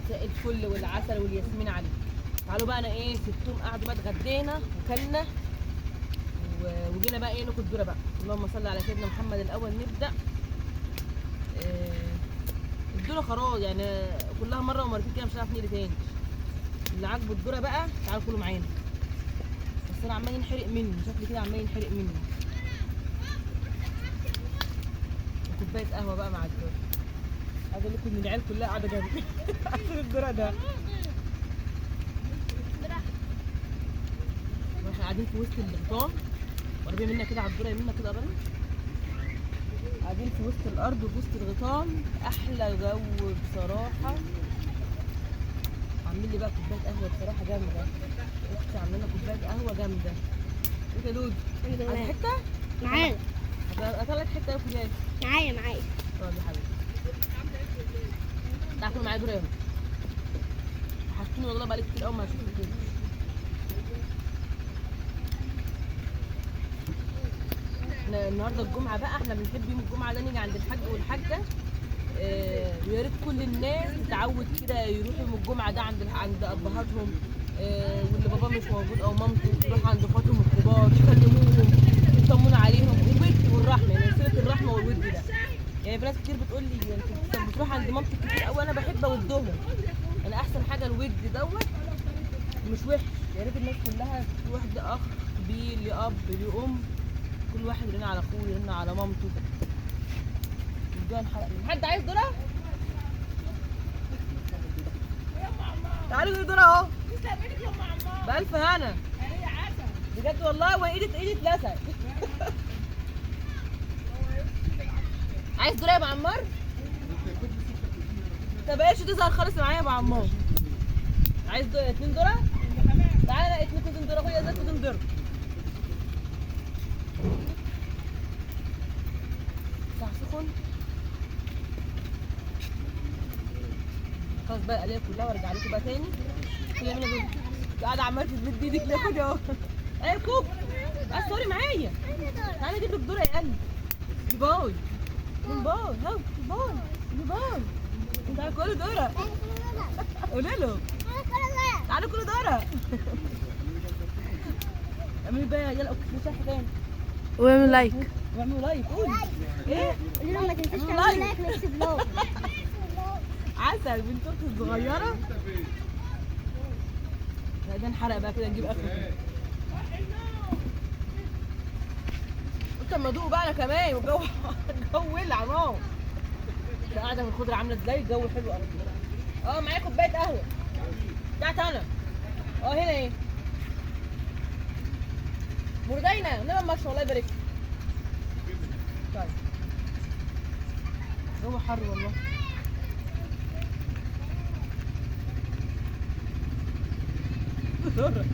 مساء الفل والعسل والياسمين عليك. تعالوا بقى انا ايه سبتهم قعدوا بقى اتغدينا وكلنا وجينا بقى ايه ناكل الذره بقى. اللهم صل على سيدنا محمد. الاول نبدا الذره خلاص يعني كلها مره ومرتين كده مش هنعرف نقلي تاني. اللي عاجبه الذره بقى تعالوا كلوا معانا. بس انا عمال ينحرق مني شكلي كده عمال ينحرق مني. كوبايه قهوه بقى مع الذره. عايز اقول لكم ان العيال كلها قاعده جنبي عشان الذره ده. احنا قاعدين في وسط الغيطان قريبين منا كده على الذره يمنا كده قريبين. قاعدين في وسط الارض وفي وسط الغيطان احلى جو بصراحه. عاملين لي بقى كوبايه قهوه بصراحه جامده. اختي عامله لنا كوبايه قهوه جامده. ايه يا دود؟ عايز حته؟ معايا اطلع حته يا فلان. معايا طب يا حبيبي تعالوا كلوا معايا ذره يلا. وحشتوني والله بقالي كتير قوي ما اشوفكم كده. احنا النهارده الجمعه بقى احنا بنحب يوم الجمعه ده نيجي عند الحاج والحاجه. ويا ريت كل الناس تتعود كده يروحوا يوم الجمعه ده عند ابهاتهم. واللي بابا مش موجود او مامته يروح عند اخواتهم الكبار يكلموهم يطمنوا عليهم. والود والرحمه يعني صله الرحمه والود ده. يعني في ناس كتير بتقول لي انت بتروح عند مامتك كتير قوي. انا بحب اودهم. انا احسن حاجه الود دوت مش وحش. يا ريت الناس كلها في واحد اخ كبير ليه اب ليه ام كل واحد يرن على اخوه يرن على مامته. الجو انحرق مني. حد عايز ذره؟ تعالوا خدوا ذره اهو بألف هنا بجد والله. وايدي اتلسعت عايز ذره يا ابو عمار؟ طب ايش تظهر خالص معايا يا ابو عمار؟ عايز 2 ذره؟ تعالى لا 2 ذره اخويا زي 2 ذره. صح سخن. خلاص بقى القليه كلها وارجع لكم بقى تاني. كل يوم انا قاعده عمال تمد ايدك ليه كده اهو. ايوه كوب سوري معايا. تعالى اجيب لك ذره يا قلبي. باي باي هاو باي انت هتاكلوا ذره. قولي له تعالوا كلوا ذره. اعملي بقى يلا اكتبوا صح تاني واعمل لايك. واعملوا لايك. قولي ايه؟ قولي لهم ما تنسوش تعملوا لايك ونكتب لايك. عسل بنت اختي الصغيره. لا ده انحرق بقى كده نجيب اخره. قلت اما ادوق بقى انا كمان والجو الجو ولع اهو. قاعده من الخضره عامله ازاي الجو حلو قوي. معايا كوبايه قهوه بتاعت انا. هنا ايه مردينا نبقى ماشي الله يبارك. طيب الجو حر والله. ذره